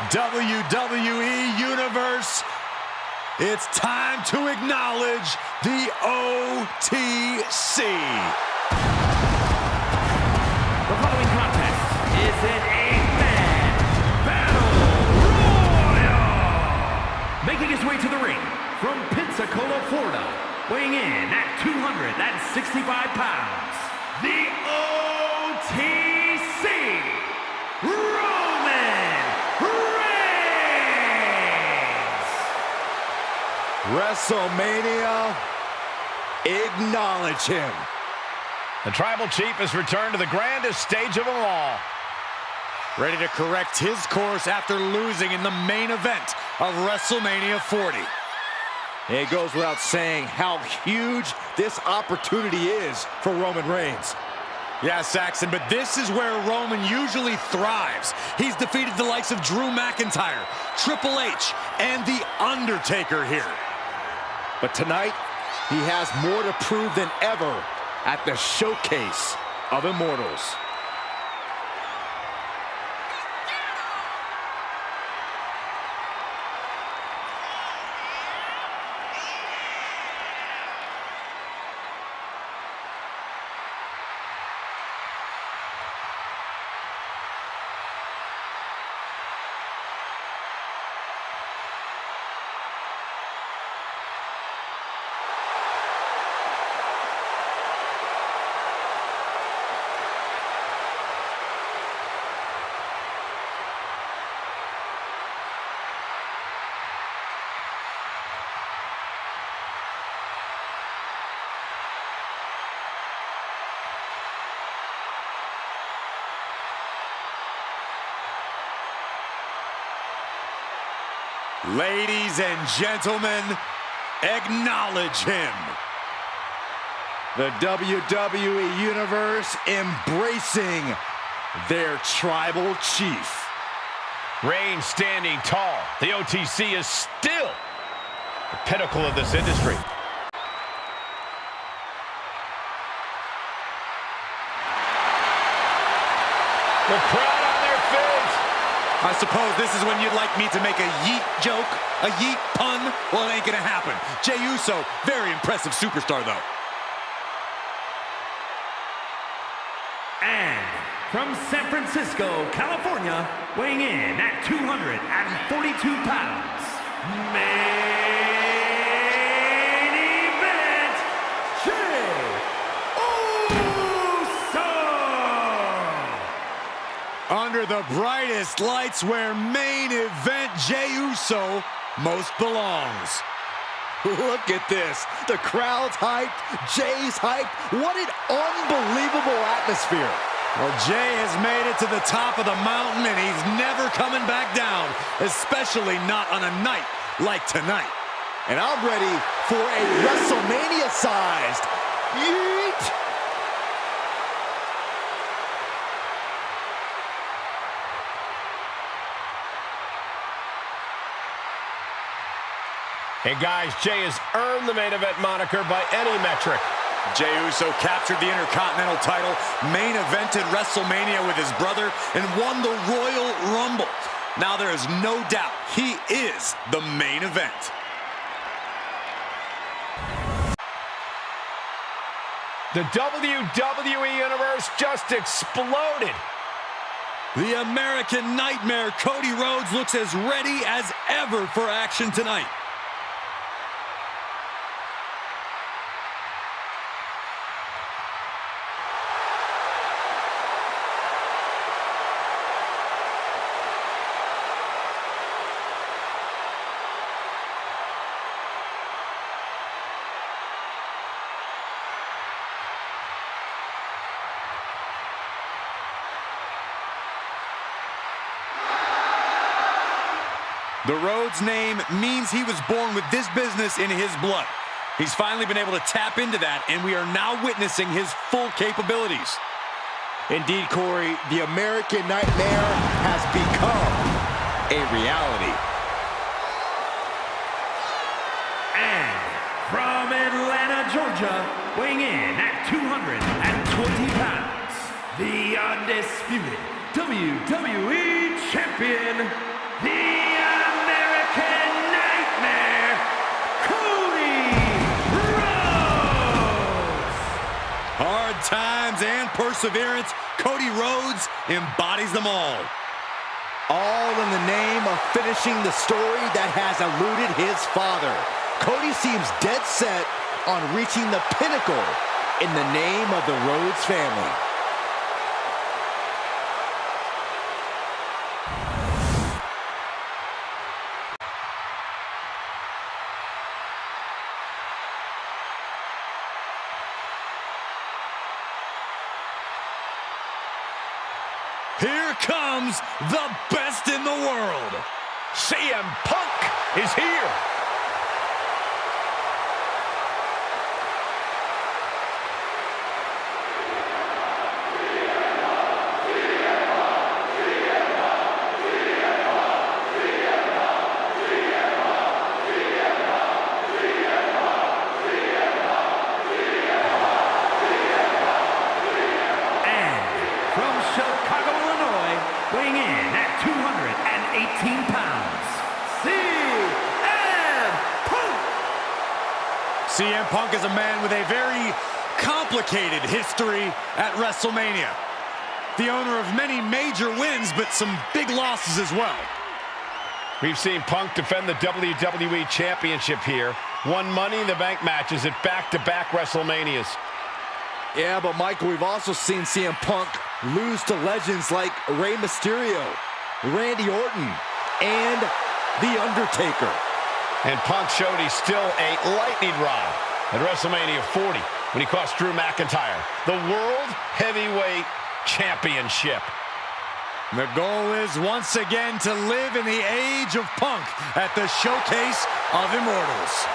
WWE Universe, it's time to acknowledge the OTC. The following contest is an 8-man battle royal. Making his way to the ring from Pensacola, Florida, weighing in at 265 pounds, the OTC, Roman Reigns. WrestleMania, acknowledge him. The Tribal Chief has returned to the grandest stage of them all. Ready to correct his course after losing in the main event of WrestleMania 40. It goes without saying how huge this opportunity is for Roman Reigns. Yeah, Saxton, but this is where Roman usually thrives. He's defeated the likes of Drew McIntyre, Triple H, and The Undertaker here. But tonight, he has more to prove than ever at the Showcase of Immortals. Ladies and gentlemen, acknowledge him. The WWE Universe embracing their Tribal Chief. Reigns standing tall. The OTC is still the pinnacle of this industry. The crowd on their feet. I suppose this is when you'd like me to make a yeet joke, a yeet pun. Well, it ain't gonna happen. Jey Uso, very impressive superstar, though. And from San Francisco, California, weighing in at 242 pounds, main event, Jey Uso! Under the brightest lights where main event Jey Uso most belongs. Look at this. The crowd's hyped. Jey's hyped. What an unbelievable atmosphere. Well, Jey has made it to the top of the mountain, and he's never coming back down, especially not on a night like tonight. And I'm ready for a WrestleMania-sized yeet. Hey guys, Jey has earned the main event moniker by any metric. Jey Uso captured the Intercontinental title, main evented WrestleMania with his brother, and won the Royal Rumble. Now there is no doubt he is the main event. The WWE Universe just exploded. The American Nightmare, Cody Rhodes, looks as ready as ever for action tonight. The Rhodes name means he was born with this business in his blood. He's finally been able to tap into that, and we are now witnessing his full capabilities. Indeed, Corey, the American Nightmare has become a reality. And from Atlanta, Georgia, weighing in at 220 pounds, the undisputed WWE Champion, the times and perseverance, Cody Rhodes embodies them all. All in the name of finishing the story that has eluded his father. Cody seems dead set on reaching the pinnacle in the name of the Rhodes family. Here comes the best in the world. CM Punk is here. Weighing in at 218 pounds, CM Punk. CM Punk is a man with a very complicated history at WrestleMania. The owner of many major wins, but some big losses as well. We've seen Punk defend the WWE Championship here, won Money in the Bank matches at back-to-back WrestleManias. Yeah, but Michael, we've also seen CM Punk lose to legends like Rey Mysterio, Randy Orton, and The Undertaker. And Punk showed he's still a lightning rod at WrestleMania 40 when he cost Drew McIntyre the World Heavyweight Championship. The goal is once again to live in the age of Punk at the Showcase of Immortals.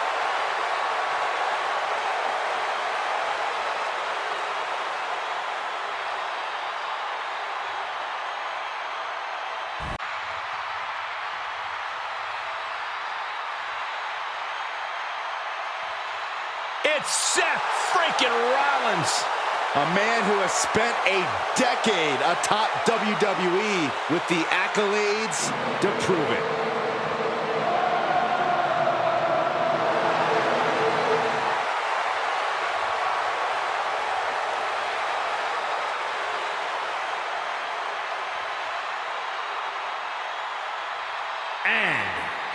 It's Seth freaking Rollins. A man who has spent a decade atop WWE with the accolades to prove it. And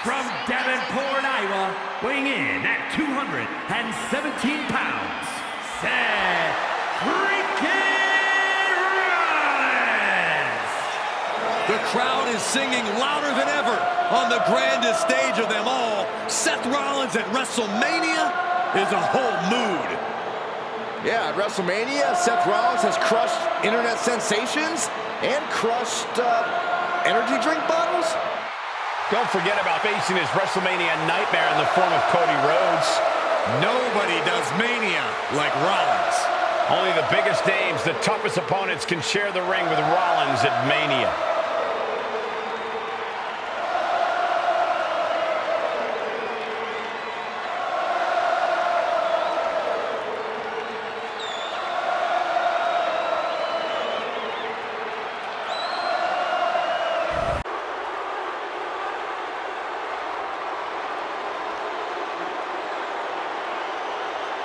from Davenport, Iowa, weighing in at 217 pounds, Seth freaking Rollins! The crowd is singing louder than ever on the grandest stage of them all. Seth Rollins at WrestleMania is a whole mood. Yeah, at WrestleMania, Seth Rollins has crushed internet sensations and crushed energy drink bottles. Don't forget about facing his WrestleMania nightmare in the form of Cody Rhodes. Nobody does Mania like Rollins. Only the biggest names, the toughest opponents can share the ring with Rollins at Mania.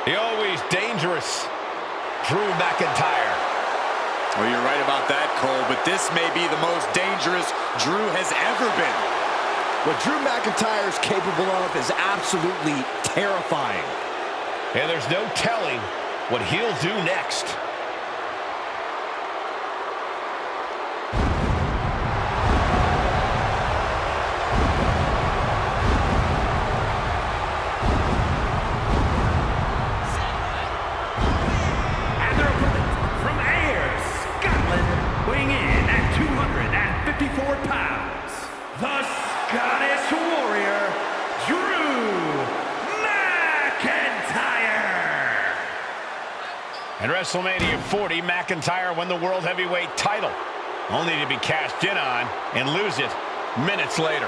The always dangerous Drew McIntyre. Well, you're right about that, Cole, but this may be the most dangerous Drew has ever been. What Drew McIntyre is capable of is absolutely terrifying. And there's no telling what he'll do next. At WrestleMania 40, McIntyre won the World Heavyweight title, only to be cashed in on and lose it minutes later.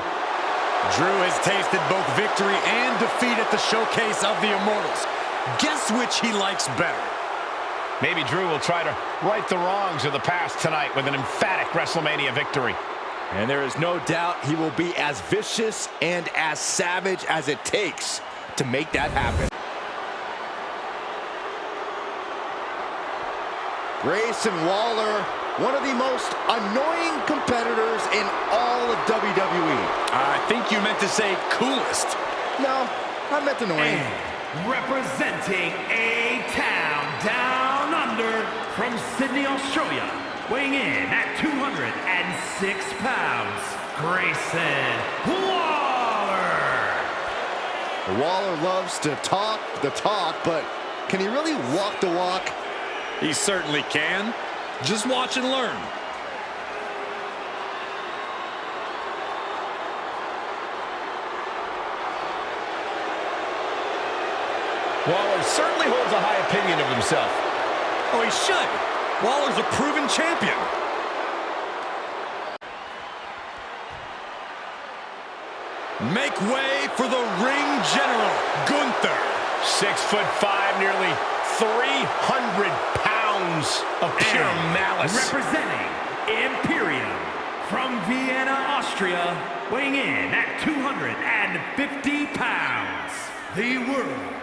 Drew has tasted both victory and defeat at the Showcase of the Immortals. Guess which he likes better? Maybe Drew will try to right the wrongs of the past tonight with an emphatic WrestleMania victory. And there is no doubt he will be as vicious and as savage as it takes to make that happen. Grayson Waller, one of the most annoying competitors in all of WWE. I think you meant to say coolest. No, I meant annoying. And representing A-Town Down Under from Sydney, Australia, weighing in at 206 pounds, Grayson Waller. Waller loves to talk the talk, but can he really walk the walk? He certainly can. Just watch and learn. Waller certainly holds a high opinion of himself. Oh, he should. Waller's a proven champion. Make way for the ring general, Gunther. 6'5", nearly 300 pounds of pure And malice. representing Imperium from Vienna, Austria, weighing in at 250 pounds, the World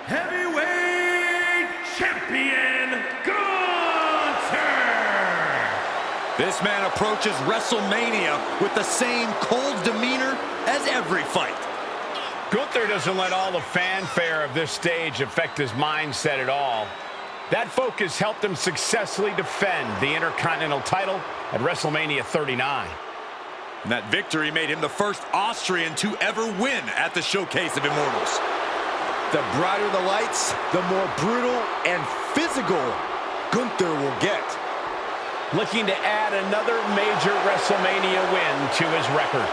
Heavyweight Champion, Gunther! This man approaches WrestleMania with the same cold demeanor as every fight. Gunther doesn't let all the fanfare of this stage affect his mindset at all. That focus helped him successfully defend the Intercontinental title at WrestleMania 39. And that victory made him the first Austrian to ever win at the Showcase of Immortals. The brighter the lights, the more brutal and physical Gunther will get. Looking to add another major WrestleMania win to his record.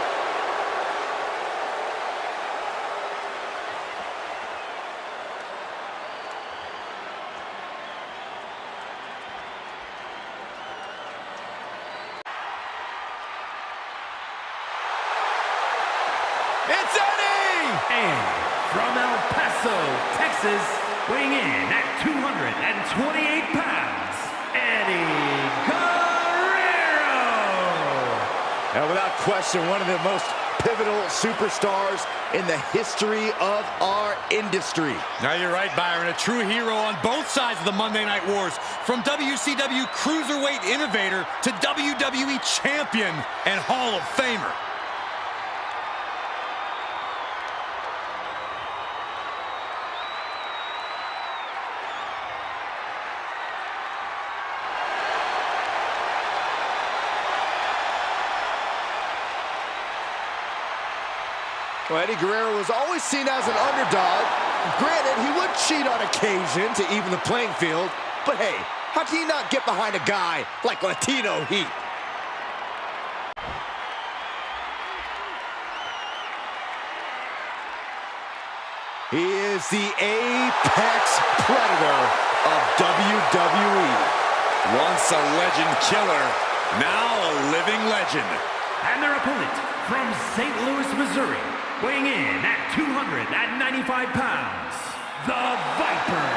It's Eddie! And from El Paso, Texas, weighing in at 228 pounds, Eddie Guerrero! And without question, one of the most pivotal superstars in the history of our industry. Now you're right, Byron. A true hero on both sides of the Monday Night Wars. From WCW Cruiserweight Innovator to WWE Champion and Hall of Famer. Well, Eddie Guerrero was always seen as an underdog. Granted, he would cheat on occasion to even the playing field. But hey, how can you not get behind a guy like Latino Heat? He is the apex predator of WWE. Once a legend killer, now a living legend. And their opponent from St. Louis, Missouri, weighing in at 295 pounds, the Viper,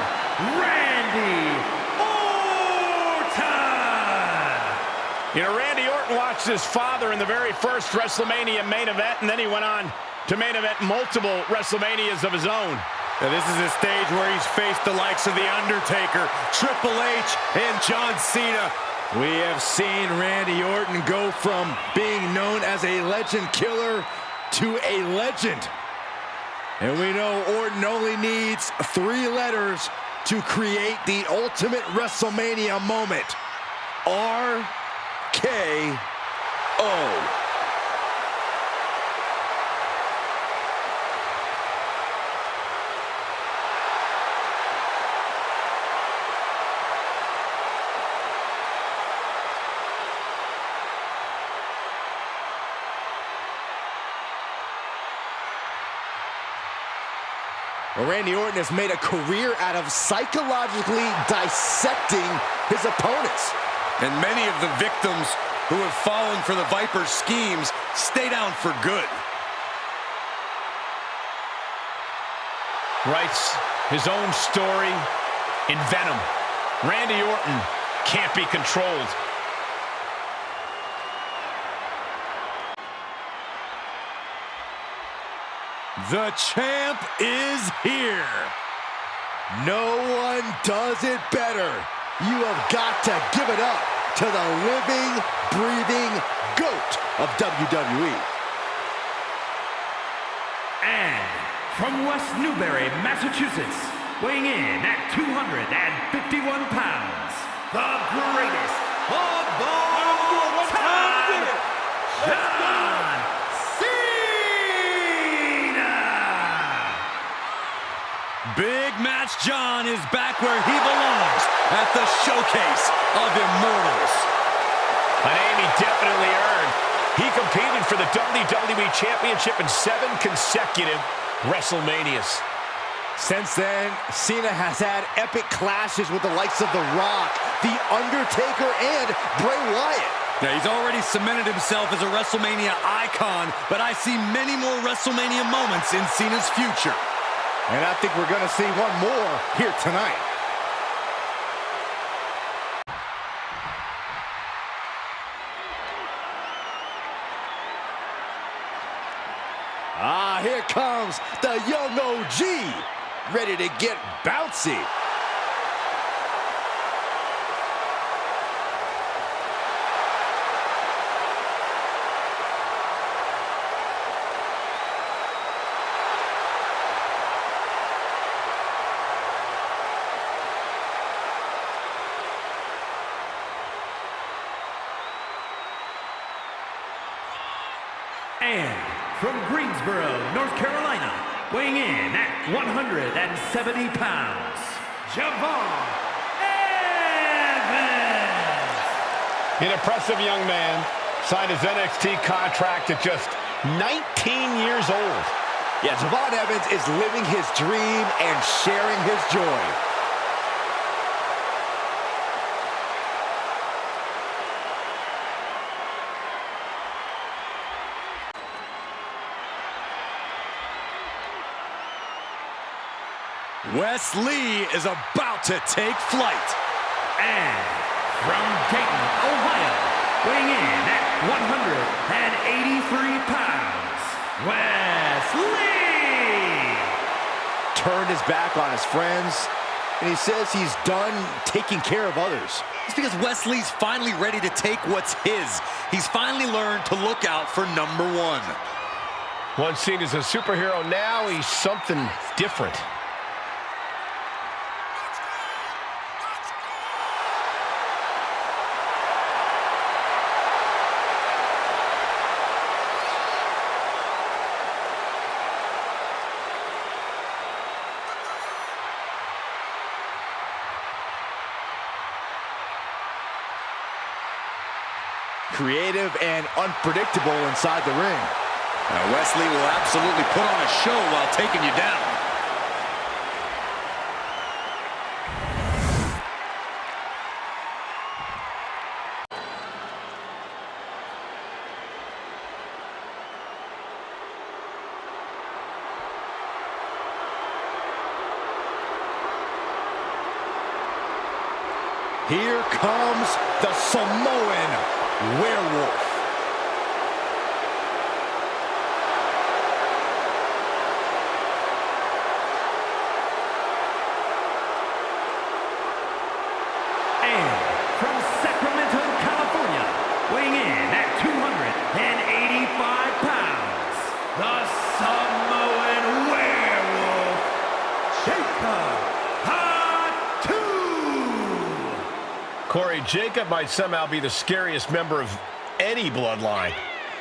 Randy Orton! You know, Randy Orton watched his father in the very first WrestleMania main event, and then he went on to main event multiple WrestleManias of his own. Now, this is a stage where he's faced the likes of The Undertaker, Triple H, and John Cena. We have seen Randy Orton go from being known as a legend killer to a legend. And we know Orton only needs 3 letters to create the ultimate WrestleMania moment. RKO. Well, Randy Orton has made a career out of psychologically dissecting his opponents. And many of the victims who have fallen for the Viper's schemes stay down for good. Writes his own story in Venom. Randy Orton can't be controlled. The champ is here. No one does it better You have got to give it up to the living, breathing GOAT of WWE. And from West Newbury, Massachusetts, weighing in at 251 pounds, the greatest of all time, John Cena! Big Match John is back where he belongs, at the Showcase of Immortals. A name he definitely earned. He competed for the WWE Championship in 7 consecutive WrestleManias. Since then, Cena has had epic clashes with the likes of The Rock, The Undertaker, and Bray Wyatt. Now, he's already cemented himself as a WrestleMania icon, but I see many more WrestleMania moments in Cena's future. And I think we're going to see one more here tonight. Ah, here comes the young OG, ready to get bouncy. And from Greensboro, North Carolina, weighing in at 170 pounds, Javon Evans! An impressive young man, signed his NXT contract at just 19 years old. Yeah, Javon Evans is living his dream and sharing his joy. Wes Lee is about to take flight. And from Dayton, Ohio, weighing in at 183 pounds, Wes Lee! Turned his back on his friends, and he says he's done taking care of others. It's because Wes Lee's finally ready to take what's his. He's finally learned to look out for number one. Once seen as a superhero, now he's something different. Creative and unpredictable inside the ring. Wes Lee will absolutely put on a show while taking you down. Here comes the Samoan Werewolf. And from Sacramento, California, weighing in at 285 pounds, the Samoan Werewolf, Jacob Fatu! Corey, Jacob might somehow be the scariest member of any bloodline.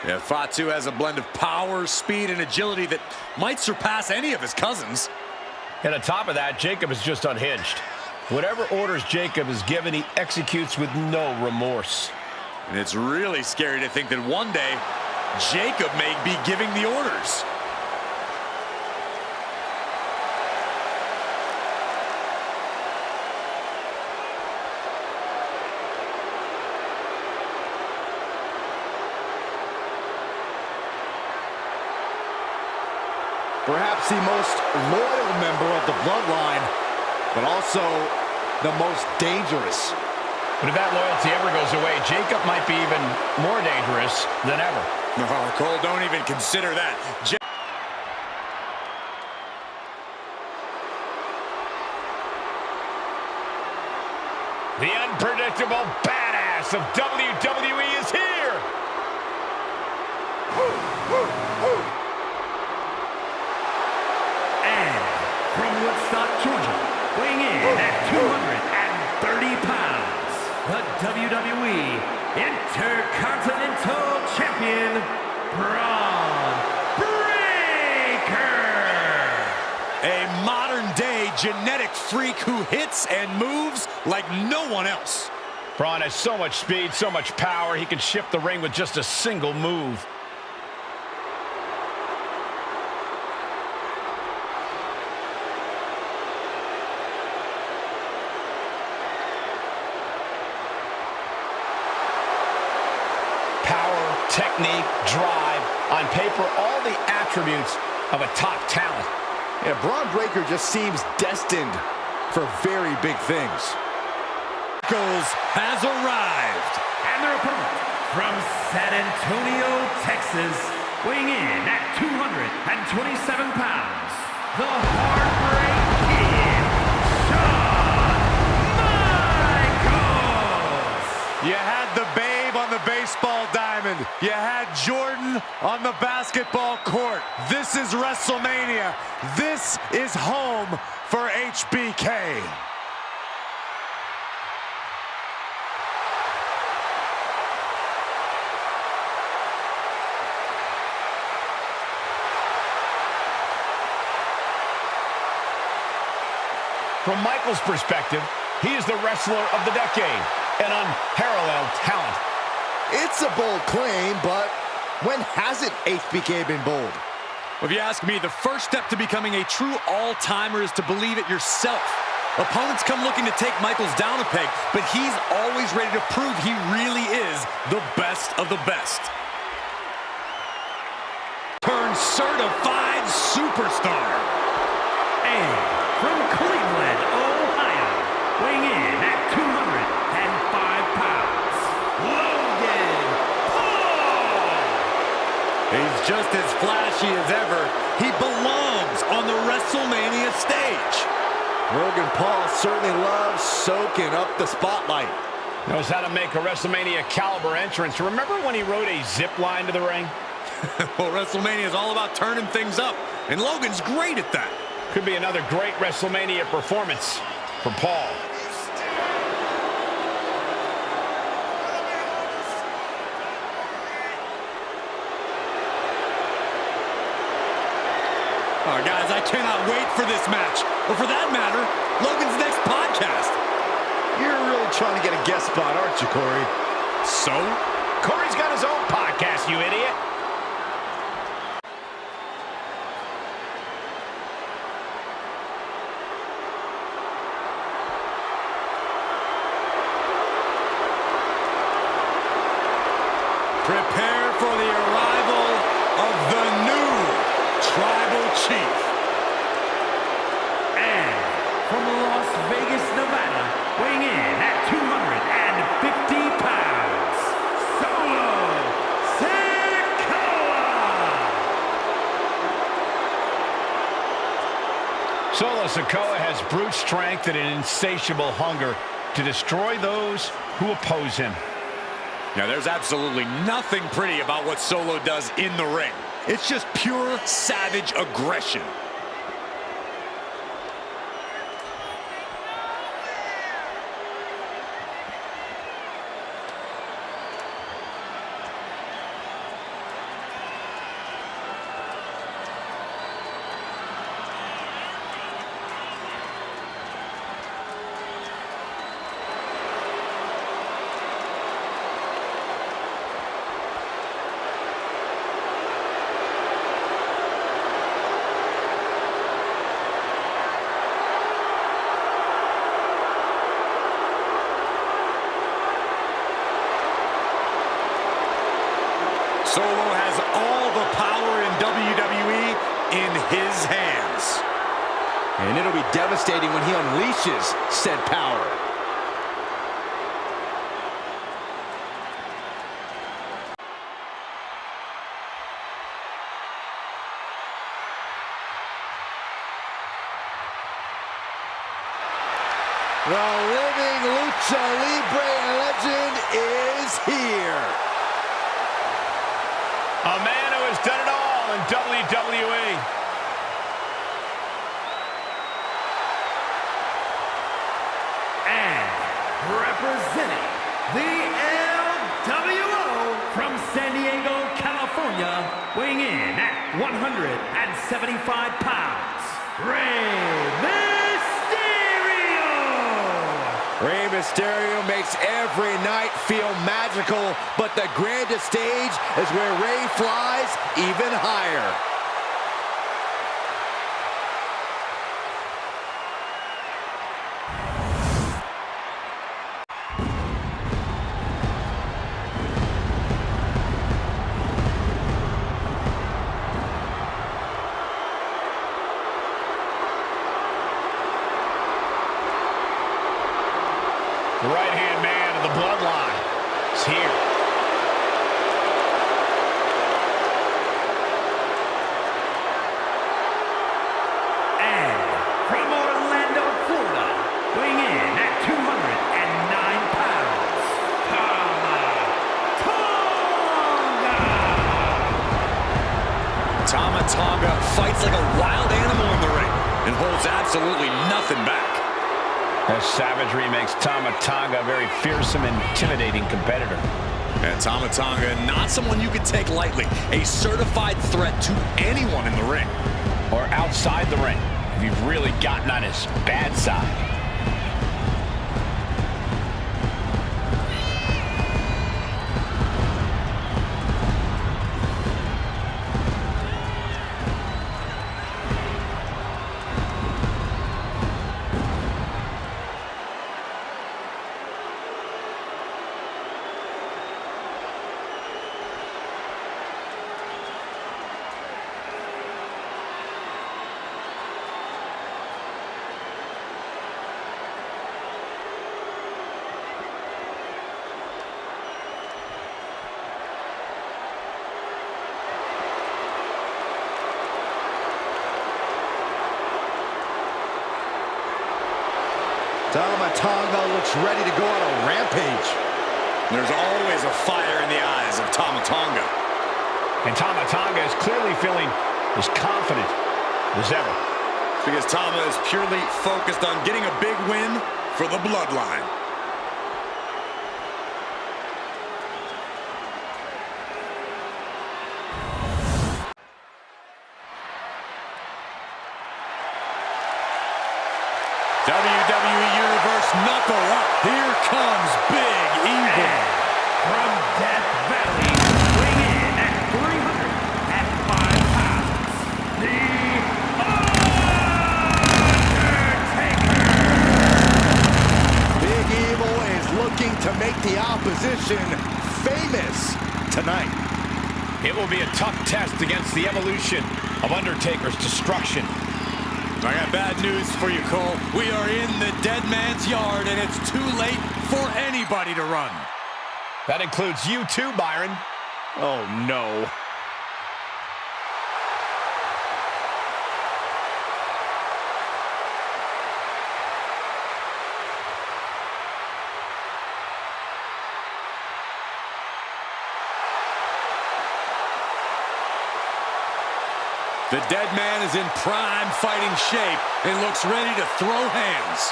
Yeah, Fatu has a blend of power, speed, and agility that might surpass any of his cousins. And on top of that, Jacob is just unhinged. Whatever orders Jacob is given, he executes with no remorse. And it's really scary to think that one day, Jacob may be giving the orders. Perhaps the most loyal member of the bloodline, but also the most dangerous. But if that loyalty ever goes away, Jacob might be even more dangerous than ever. Oh, Cole, don't even consider that. The of WWE is here. And from Woodstock, Georgia, weighing in at 230 pounds, the WWE Intercontinental Champion, Bron Breakker. A modern-day genetic freak who hits and moves like no one else. Braun has so much speed, so much power, he can shift the ring with just a single move. Power, technique, drive, on paper, all the attributes of a top talent. Yeah, Bron Breakker just seems destined for very big things. Has arrived. And their opponent from San Antonio, Texas, weighing in at 227 pounds, the Heartbreak Kid, Shawn Michaels. You had the babe on the baseball diamond. You had Jordan on the basketball court. This is WrestleMania. This is home for HBK. From Michaels' perspective, he is the wrestler of the decade, an unparalleled talent. It's a bold claim, but when hasn't HBK been bold? If you ask me, the first step to becoming a true all-timer is to believe it yourself. Opponents come looking to take Michaels down a peg, but he's always ready to prove he really is the best of the best. Turned certified superstar. And from Cleveland, Ohio, weighing in at 205 pounds, Logan Paul. He's just as flashy as ever. He belongs on the WrestleMania stage. Logan Paul certainly loves soaking up the spotlight. Knows how to make a WrestleMania caliber entrance. Remember when he rode a zip line to the ring? Well, WrestleMania is all about turning things up, and Logan's great at that. Could be another great WrestleMania performance from Paul. Oh, guys, I cannot wait for this match. Or for that matter, Logan's next podcast. You're really trying to get a guest spot, aren't you, Corey? So? Corey's got his own podcast, you idiot. Prepare for the arrival of the new Tribal Chief. And from Las Vegas, Nevada, weighing in at 250 pounds, Solo Sikoa. Solo Sikoa has brute strength and an insatiable hunger to destroy those who oppose him. Now, there's absolutely nothing pretty about what Solo does in the ring. It's just pure savage aggression. Solo has all the power in WWE in his hands. And it'll be devastating when he unleashes said power. The living Lucha Libre legend is A man who has done it all in WWE. And representing the LWO from San Diego, California, weighing in at 175 pounds, Rey Mysterio! Rey Mysterio makes every night feel magical, but the grandest stage is where Rey flies even higher. The right-hand man of the bloodline is here. And from Orlando, Florida, weighing in at 209 pounds, Tama Tonga! Tama Tonga fights like a wild animal in the ring and holds absolutely nothing back. That savagery makes Tama Tonga a very fearsome, intimidating competitor. And Tama Tonga, not someone you could take lightly. A certified threat to anyone in the ring. Or outside the ring, if you've really gotten on his bad side. Tama Tonga looks ready to go on a rampage. There's always a fire in the eyes of Tama Tonga. And Tama Tonga is clearly feeling as confident as ever. Because Tama is purely focused on getting a big win for the bloodline. WWE Universe knuckle up. Here comes Big Evil. From Death Valley, weighing in at 305 pounds, The Undertaker! Big Evil is looking to make the opposition famous tonight. It will be a tough test against the evolution of Undertaker's destruction. I got bad news for you, Cole. We are in the dead man's yard, and it's too late for anybody to run. That includes you too, Byron. Oh, no. The dead man is in prime fighting shape and looks ready to throw hands.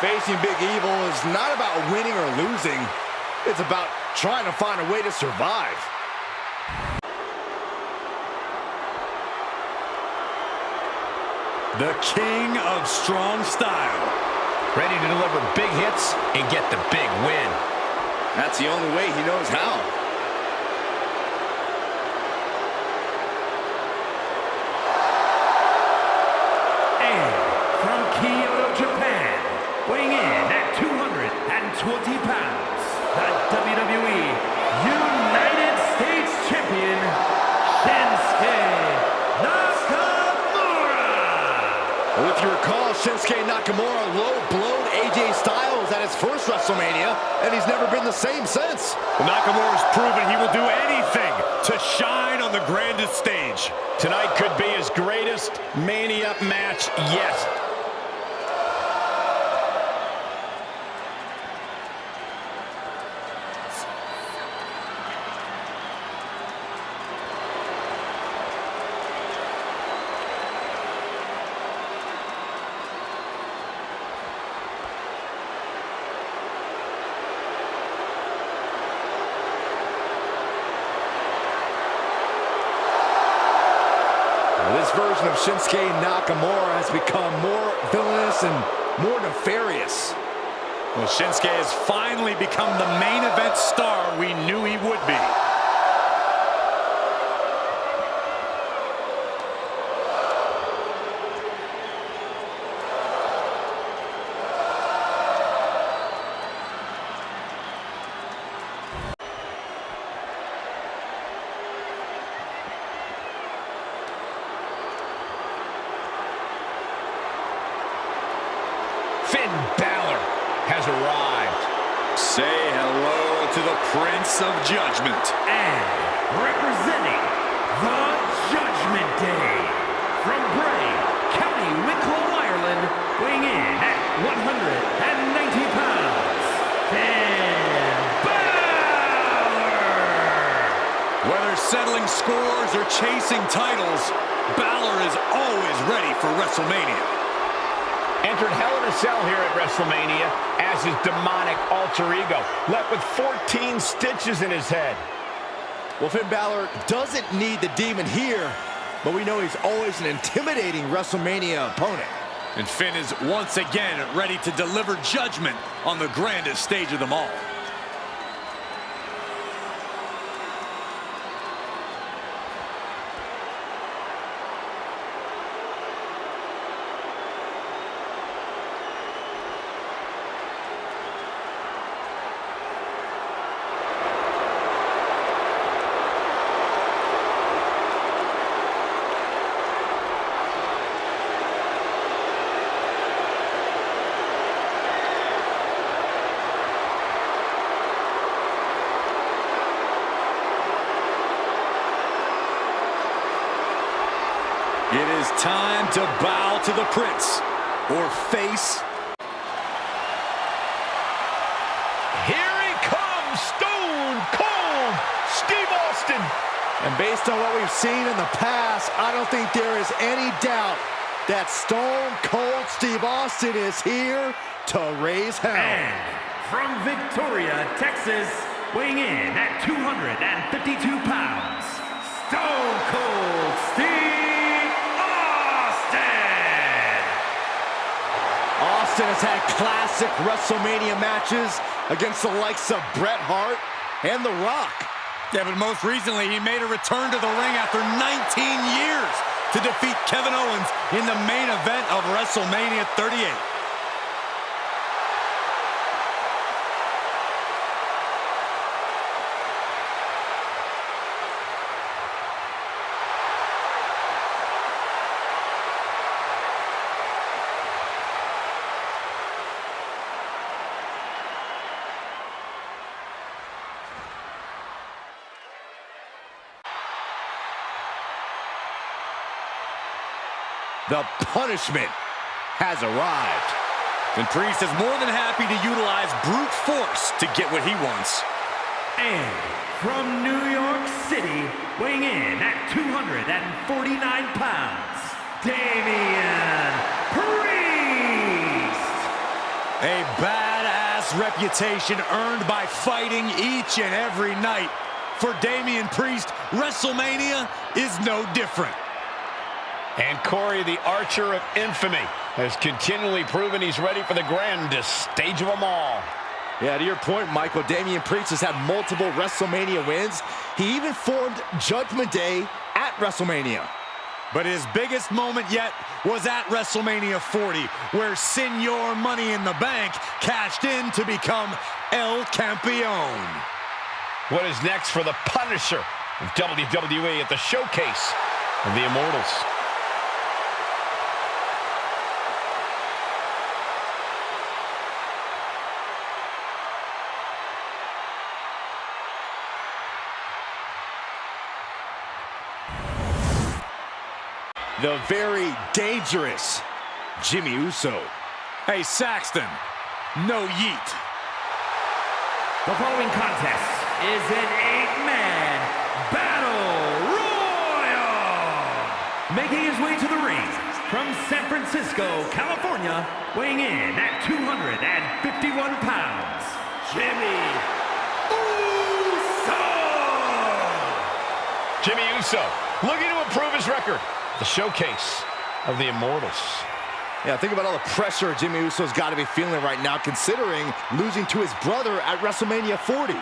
Facing Big Evil is not about winning or losing. It's about trying to find a way to survive. The king of strong style. Ready to deliver big hits and get the big win. That's the only way he knows how. From Kyoto, Japan, weighing in at 220 pounds, the WWE United States Champion, Shinsuke Nakamura! Well, if you recall, Shinsuke Nakamura low-blowed AJ Styles at his first WrestleMania, and he's never been the same since. Nakamura's proven he will do anything to shine on the grandest stage. Tonight could be his greatest Mania match yet. this version of Shinsuke Nakamura has become more villainous and more nefarious. Well, Shinsuke has finally become the main event star we knew he would be. Finn Balor has arrived. Say hello to the Prince of Judgment. And representing the Judgment Day, from Bray, County Wicklow, Ireland, weighing in at 190 pounds, Finn Balor! Whether settling scores or chasing titles, Balor is always ready for WrestleMania. Entered Hell in a Cell here at WrestleMania as his demonic alter ego, left with 14 stitches in his head. Well, Finn Balor doesn't need the demon here, but we know he's always an intimidating WrestleMania opponent. And Finn is once again ready to deliver judgment on the grandest stage of them all. It is time to bow to the Prince, or face. Here he comes, Stone Cold Steve Austin. And based on what we've seen in the past, I don't think there is any doubt that Stone Cold Steve Austin is here to raise hell. And from Victoria, Texas, weighing in at 252 pounds, Stone Cold Steve Austin has had classic WrestleMania matches against the likes of Bret Hart and The Rock. Yeah, but most recently, he made a return to the ring after 19 years to defeat Kevin Owens in the main event of WrestleMania 38. The punishment has arrived. And Priest is more than happy to utilize brute force to get what he wants. And from New York City, weighing in at 249 pounds, Damian Priest! A badass reputation earned by fighting each and every night. For Damian Priest, WrestleMania is no different. And Corey, the Archer of Infamy, has continually proven he's ready for the grandest stage of them all. Yeah, to your point, Michael, Damian Priest has had multiple WrestleMania wins. He even formed Judgment Day at WrestleMania. But his biggest moment yet was at WrestleMania 40, where Senor Money in the Bank cashed in to become El Campeon. What is next for the Punisher of WWE at the Showcase of the Immortals? The very dangerous Jimmy Uso. Hey, Saxton, no yeet. The following contest is an 8-man battle royal. Making his way to the ring from San Francisco, California, weighing in at 251 pounds, Jimmy Uso. Jimmy Uso looking to improve his record. the showcase of the Immortals. Yeah, think about all the pressure Jimmy Uso's got to be feeling right now, considering losing to his brother at WrestleMania 40.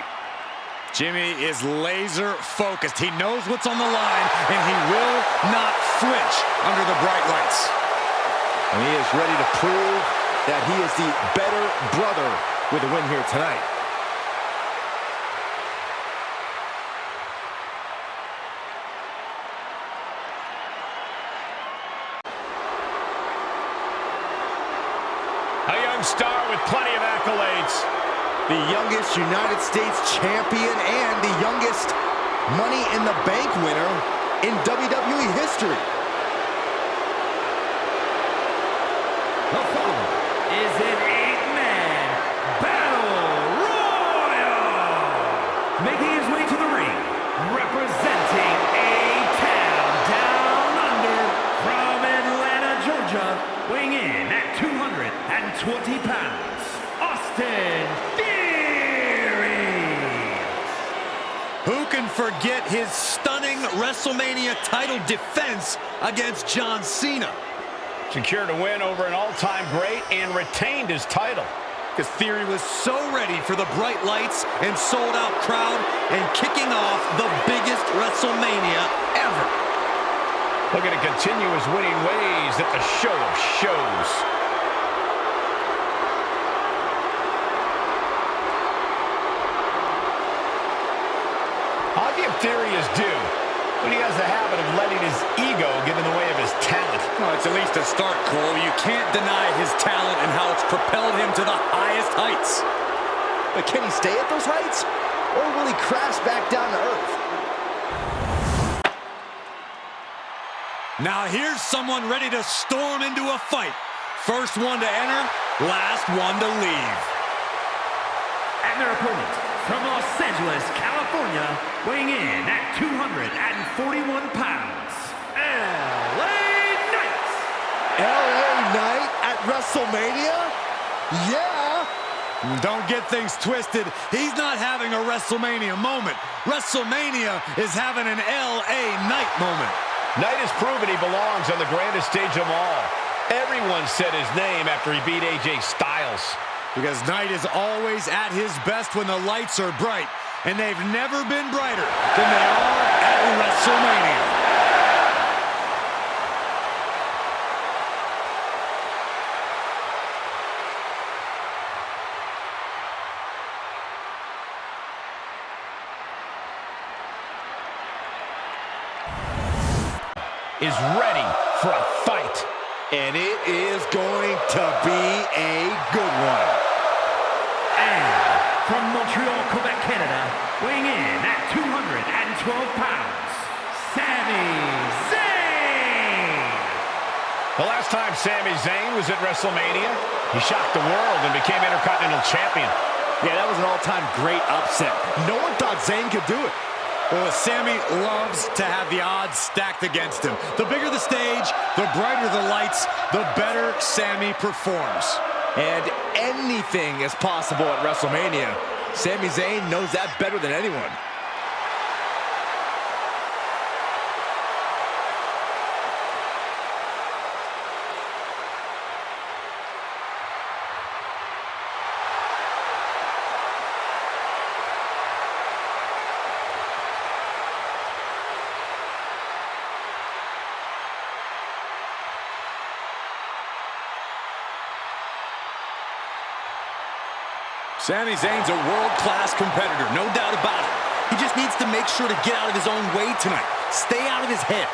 Jimmy is laser focused. He knows what's on the line, and he will not flinch under the bright lights. And he is ready to prove that he is the better brother with a win here tonight. A young star with plenty of accolades. The youngest United States champion and the youngest Money in the Bank winner in WWE history. The following is an 8-man battle royal. Making his way to the ring, representing A-Town Down Under from Atlanta, Georgia, weighing in at 220 pounds, Austin Theory. Who can forget his stunning WrestleMania title defense against John Cena? Secured a win over an all-time great and retained his title. Because Theory was so ready for the bright lights and sold-out crowd and kicking off the biggest WrestleMania ever. Looking to continue his winning ways at the show of shows. I'll give Theory his due, but he has a habit of letting his ego get in the way of his talent. Well, it's at least a start, Cole. You can't deny his talent and how it's propelled him to the highest heights. But can he stay at those heights? Or will he crash back down to earth? Now here's someone ready to storm into a fight. First one to enter, last one to leave. And their opponent, from Los Angeles, California, weighing in at 241 pounds, LA Knight. LA Knight at WrestleMania? Yeah! Don't get things twisted. He's not having a WrestleMania moment. WrestleMania is having an LA Knight moment. Knight has proven he belongs on the grandest stage of all. Everyone said his name after he beat AJ Styles. Because Knight is always at his best when the lights are bright. And they've never been brighter than they are at WrestleMania. Is ready for a fight. And it is going to be a good one. And from Montreal, Quebec, Canada, weighing in at 212 pounds, Sami Zayn. The last time Sami Zayn was at WrestleMania, he shocked the world and became Intercontinental Champion. Yeah, that was an all-time great upset. No one thought Zayn could do it. Well, Sami loves to have the odds stacked against him. The bigger the stage, the brighter the lights, the better Sami performs. And anything is possible at WrestleMania. Sami Zayn knows that better than anyone. Sami Zayn's a world-class competitor, no doubt about it. He just needs to make sure to get out of his own way tonight. Stay out of his head.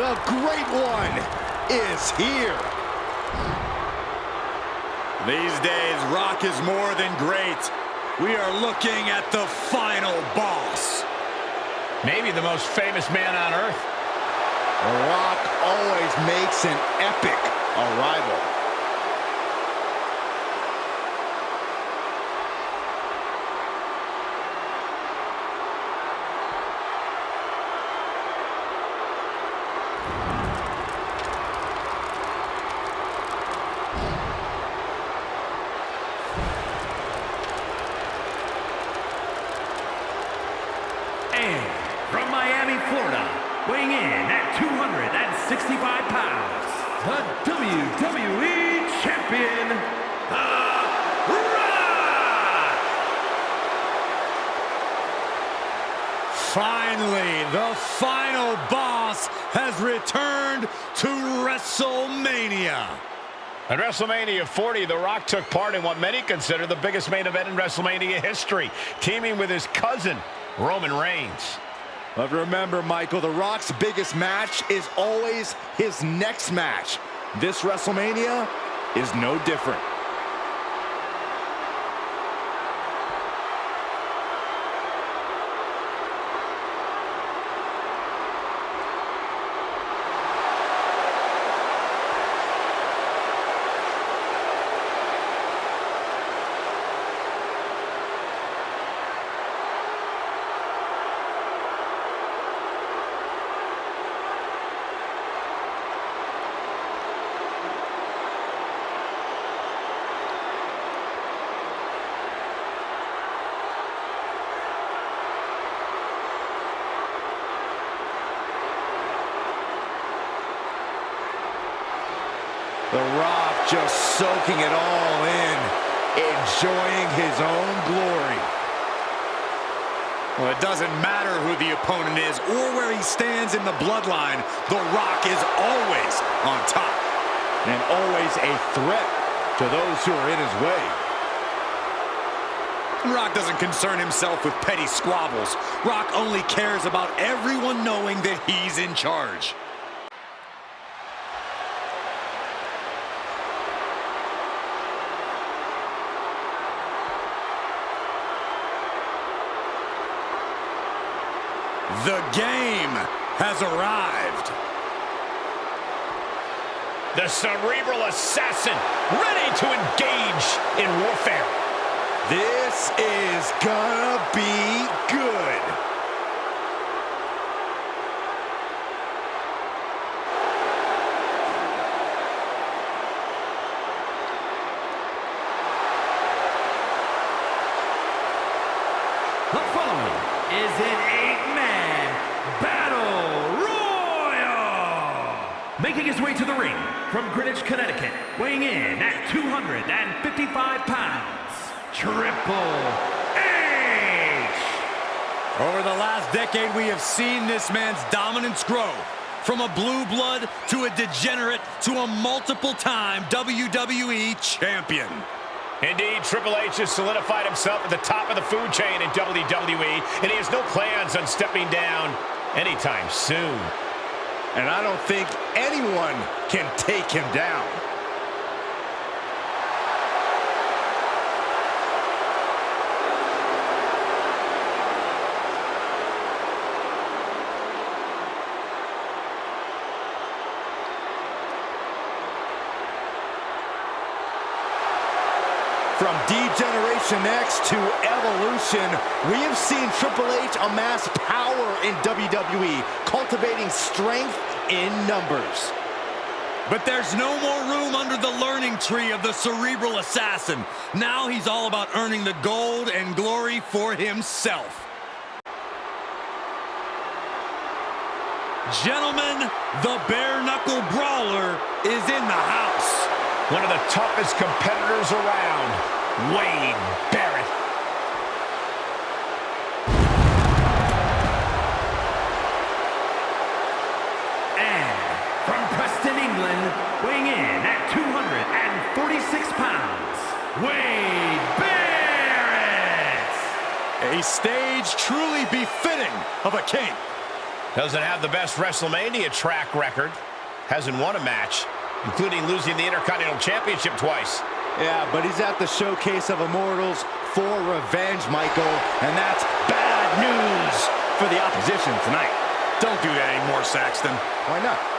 The Great One is here. These days, Rock is more than great. We are looking at the final boss. Maybe the most famous man on earth. The Rock always makes an epic arrival. And from Miami, Florida, weighing in at 265 pounds, the WWE Champion, The Rock! Finally, the final boss has returned to WrestleMania. At WrestleMania 40, The Rock took part in what many consider the biggest main event in WrestleMania history, teaming with his cousin, Roman Reigns. But remember, Michael, The Rock's biggest match is always his next match. This WrestleMania is no different. The Rock just soaking it all in, enjoying his own glory. Well, it doesn't matter who the opponent is or where he stands in the bloodline. The Rock is always on top. And always a threat to those who are in his way. Rock doesn't concern himself with petty squabbles. Rock only cares about everyone knowing that he's in charge. The game has arrived. The Cerebral Assassin, ready to engage in warfare. This is gonna be good. The following is an 8-man battle royal. Making his way to the ring from Greenwich, Connecticut, weighing in at 255 pounds, Triple H. Over the last decade, we have seen this man's dominance grow. From a blue blood to a degenerate to a multiple-time WWE champion. Indeed, Triple H has solidified himself at the top of the food chain in WWE, and he has no plans on stepping down anytime soon. And I don't think anyone can take him down. From D-Generation X to Evolution, we have seen Triple H amass power in WWE, cultivating strength in numbers. But there's no more room under the learning tree of the Cerebral Assassin. Now he's all about earning the gold and glory for himself. Gentlemen, the bare-knuckle brawler is in the house. One of the toughest competitors around, Wade Barrett. And from Preston, England, weighing in at 246 pounds, Wade Barrett. A stage truly befitting of a king. Doesn't have the best WrestleMania track record. Hasn't won a match, including losing the Intercontinental Championship twice. Yeah, but he's at the Showcase of Immortals for revenge, Michael. And that's bad news for the opposition tonight. Don't do that anymore, Saxton. Why not?